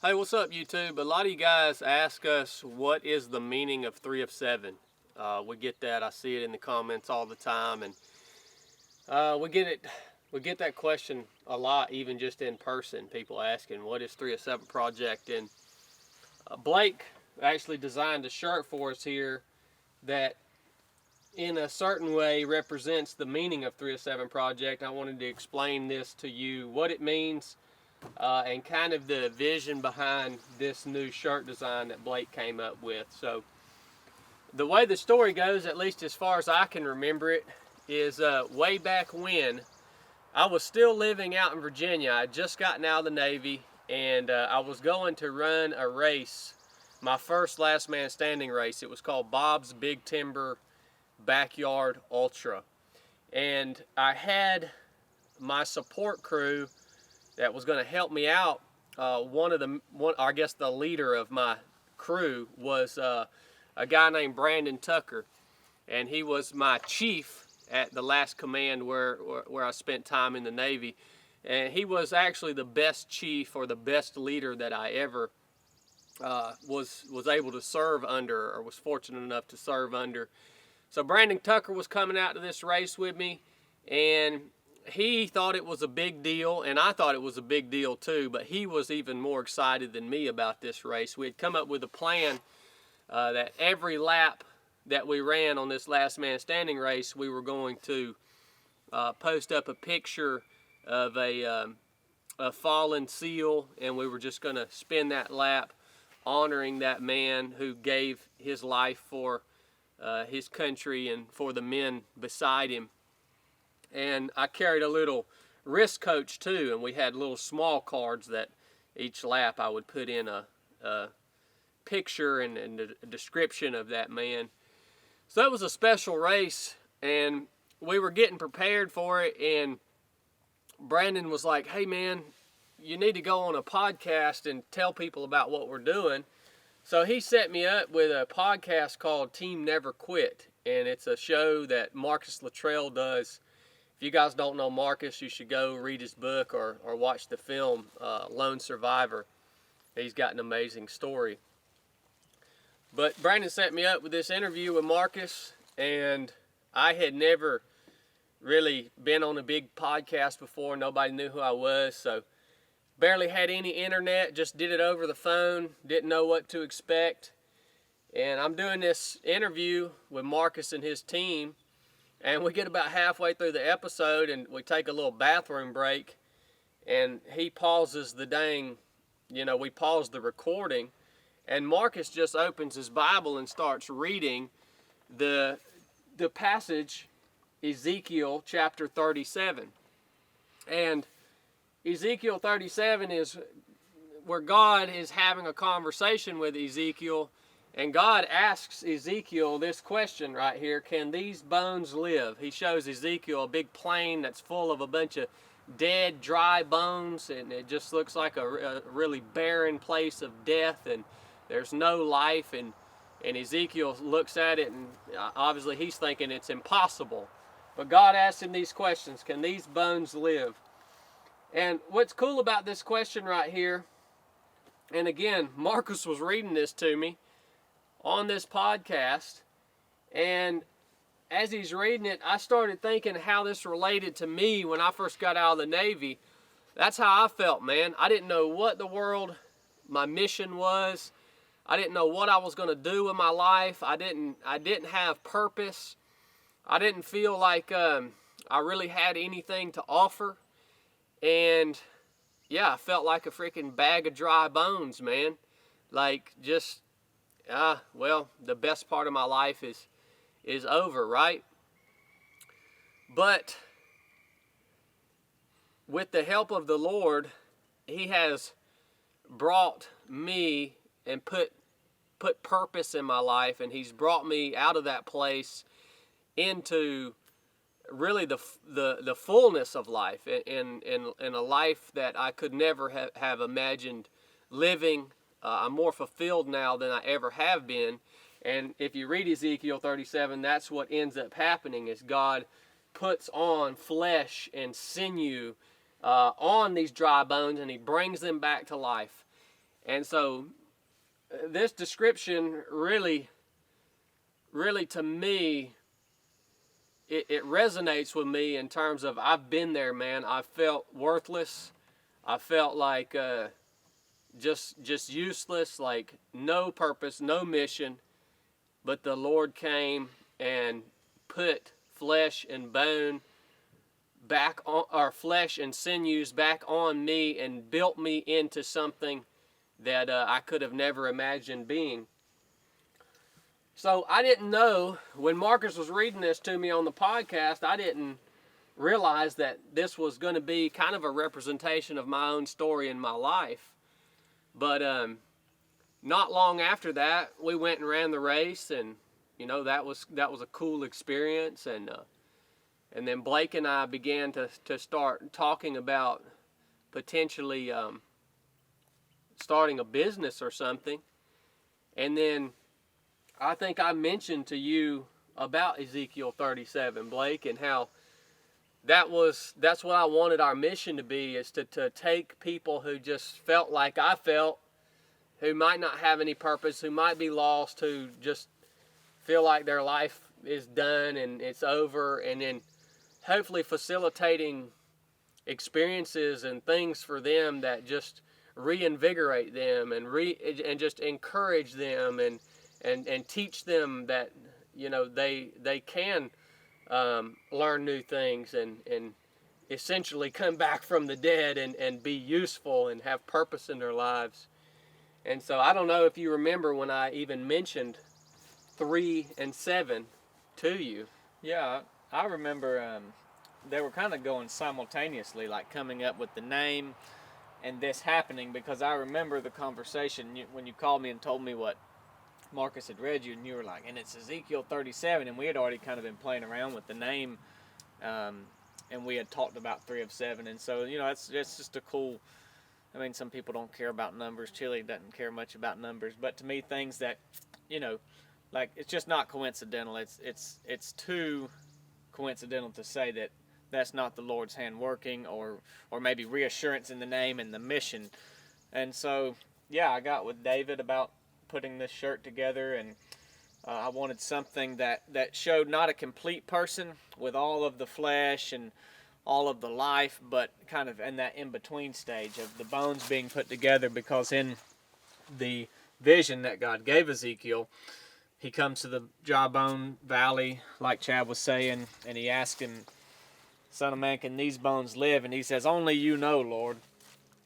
Hey, what's up, YouTube? A lot of you guys ask us what is the meaning of 3 of 7. We get that. I see it in the comments all the time, and we get it. We get that question a lot, even just in person. People asking, "What is 3 of 7 project?" And Blake actually designed a shirt for us here that, in a certain way, represents the meaning of 3 of 7 project. I wanted to explain this to you, what it means. And kind of the vision behind this new shirt design that Blake came up with. So the way the story goes, at least as far as I can remember it, is way back when I was still living out in Virginia. I had just gotten out of the Navy, and I was going to run a race, my first last man standing race. It was called Bob's Big Timber Backyard Ultra. And I had my support crew that was going to help me out. I guess the leader of my crew was a guy named Brandon Tucker, and he was my chief at the last command where I spent time in the Navy. And he was actually the best chief, or the best leader that I ever was able to serve under, or was fortunate enough to serve under. So Brandon Tucker was coming out to this race with me, and he thought it was a big deal, and I thought it was a big deal too, but he was even more excited than me about this race. We had come up with a plan that every lap that we ran on this last man standing race, we were going to post up a picture of a fallen SEAL, and we were just going to spin that lap honoring that man who gave his life for his country and for the men beside him. And I carried a little wrist coach too, and we had little small cards that each lap I would put in a picture and a description of that man. So it was a special race, and we were getting prepared for it, and Brandon was like, "Hey man, you need to go on a podcast and tell people about what we're doing." So he set me up with a podcast called Team Never Quit, and it's a show that Marcus Luttrell does. If you guys don't know Marcus, you should go read his book or watch the film Lone Survivor. He's got an amazing story. But Brandon set me up with this interview with Marcus, and I had never really been on a big podcast before. Nobody knew who I was, so barely had any internet, just did it over the phone, didn't know what to expect. And I'm doing this interview with Marcus and his team, and we get about halfway through the episode, and we take a little bathroom break, and he pauses we pause the recording, and Marcus just opens his Bible and starts reading the passage, Ezekiel chapter 37. And Ezekiel 37 is where God is having a conversation with Ezekiel, and God asks Ezekiel this question right here: can these bones live? He shows Ezekiel a big plain that's full of a bunch of dead, dry bones, and it just looks like a really barren place of death, and there's no life. And Ezekiel looks at it, and obviously he's thinking it's impossible. But God asks him these questions: can these bones live? And what's cool about this question right here, and again, Marcus was reading this to me on this podcast, and as he's reading it, I started thinking how this related to me when I first got out of the Navy. That's how I felt, man. I didn't know what the world, my mission was. I didn't know what I was going to do with my life. I didn't have purpose. I didn't feel like I really had anything to offer. And yeah, I felt like a freaking bag of dry bones, man. Like, just the best part of my life is over, right? But with the help of the Lord, He has brought me and put purpose in my life, and He's brought me out of that place into really the fullness of life, in a life that I could never have imagined living. I'm more fulfilled now than I ever have been. And if you read Ezekiel 37, that's what ends up happening, is God puts on flesh and sinew on these dry bones, and He brings them back to life. And so this description really to me, it resonates with me in terms of I've been there, man. I felt worthless. I felt like just useless, like no purpose, no mission. But the Lord came and put flesh and bone back on, or flesh and sinews back on me, and built me into something that I could have never imagined being. So I didn't know, when Marcus was reading this to me on the podcast, I didn't realize that this was going to be kind of a representation of my own story in my life. But not long after that, we went and ran the race, and that was a cool experience. And then Blake and I began to start talking about potentially starting a business or something. And then I think I mentioned to you about Ezekiel 37, Blake, and how that's what I wanted our mission to be, is to take people who just felt like I felt, who might not have any purpose, who might be lost, who just feel like their life is done and it's over, and then hopefully facilitating experiences and things for them that just reinvigorate them and just encourage them and teach them that they can learn new things and essentially come back from the dead and be useful and have purpose in their lives. And so I don't know if you remember when I even mentioned 3 and 7 to you. Yeah, I remember they were kind of going simultaneously, like coming up with the name and this happening, because I remember the conversation when you called me and told me what Marcus had read you, and you were like, and it's Ezekiel 37, and we had already kind of been playing around with the name, and we had talked about 3 of 7, and so it's just a cool. I mean, some people don't care about numbers. Chili doesn't care much about numbers, but to me, things that like, it's just not coincidental. It's too coincidental to say that that's not the Lord's hand working, or maybe reassurance in the name and the mission. And so, yeah, I got with David about putting this shirt together, and I wanted something that showed not a complete person with all of the flesh and all of the life, but kind of in that in-between stage of the bones being put together, because in the vision that God gave Ezekiel, he comes to the dry bone valley, like Chad was saying, and he asked him, Son of man, can these bones live? And he says, only you know, Lord.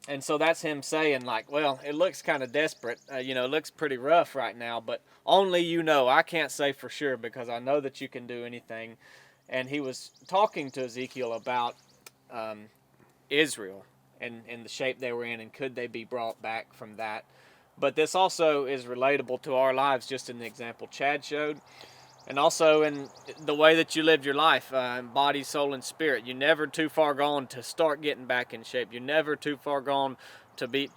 And so that's him saying, like, well, it looks kind of desperate. It looks pretty rough right now, but only you know. I can't say for sure, because I know that you can do anything. And he was talking to Ezekiel about Israel and the shape they were in, and could they be brought back from that. But this also is relatable to our lives, just in the example Chad showed, and also in the way that you lived your life, body, soul, and spirit. You're never too far gone to start getting back in shape. You're never too far gone to be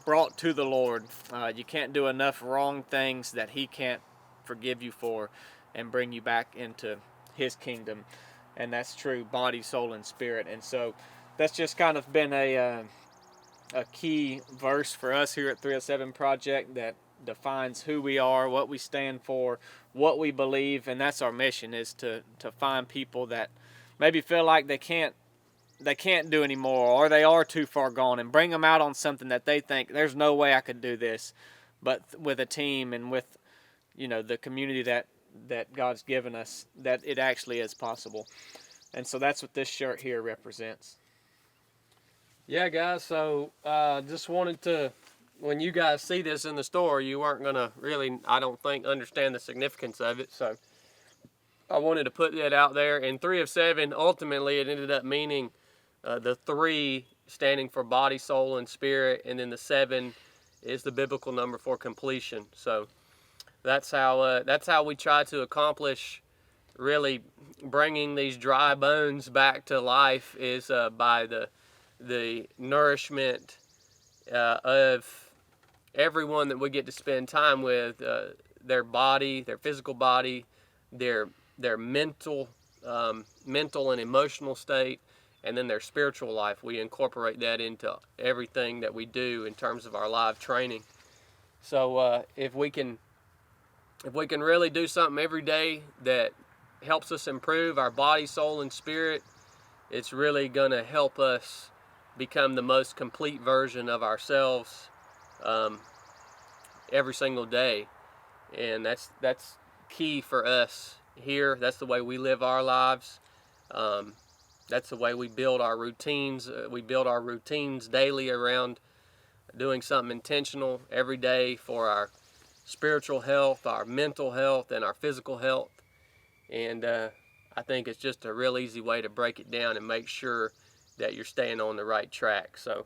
brought to the Lord. You can't do enough wrong things that He can't forgive you for and bring you back into His kingdom. And that's true, body, soul, and spirit. And so that's just kind of been a key verse for us here at 307 Project that defines who we are, what we stand for, what we believe, and that's our mission, is to find people that maybe feel like they can't do anymore, or they are too far gone, and bring them out on something that they think, there's no way I could do this, but with a team and with the community that God's given us, that it actually is possible. And so that's what this shirt here represents. Yeah, guys, so just wanted to, when you guys see this in the store, you weren't going to really, I don't think, understand the significance of it. So I wanted to put that out there. And 3 of 7, ultimately, it ended up meaning the 3 standing for body, soul, and spirit. And then the 7 is the biblical number for completion. So that's how we try to accomplish really bringing these dry bones back to life, is by the nourishment of everyone that we get to spend time with, their body, their physical body, their mental and emotional state, and then their spiritual life. We incorporate that into everything that we do in terms of our live training. So if we can really do something every day that helps us improve our body, soul, and spirit, it's really going to help us become the most complete version of ourselves every single day. And that's key for us here. That's the way we live our lives. That's the way we build our routines. We build our routines daily around doing something intentional every day for our spiritual health, our mental health, and our physical health. And I think it's just a real easy way to break it down and make sure that you're staying on the right track. So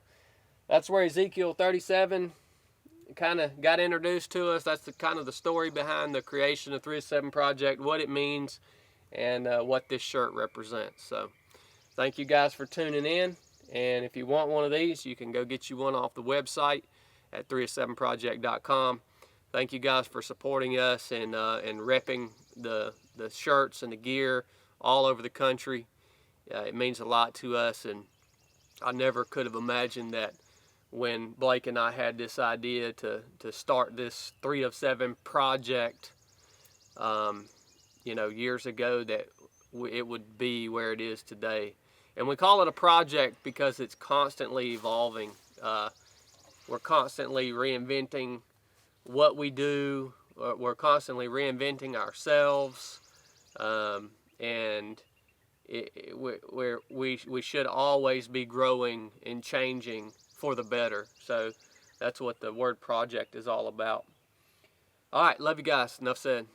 that's where Ezekiel 37 kind of got introduced to us. That's the kind of the story behind the creation of 3 of 7 Project, what it means, and what this shirt represents. So thank you guys for tuning in. And if you want one of these, you can go get you one off the website at 3of7project.com. Thank you guys for supporting us and repping the shirts and the gear all over the country. It means a lot to us, and I never could have imagined that when Blake and I had this idea to start this 3 of 7 project, years ago, that it would be where it is today. And we call it a project because it's constantly evolving. We're constantly reinventing what we do. We're constantly reinventing ourselves, and we should always be growing and changing for the better. So that's what the word project is all about. All right, love you guys. Enough said.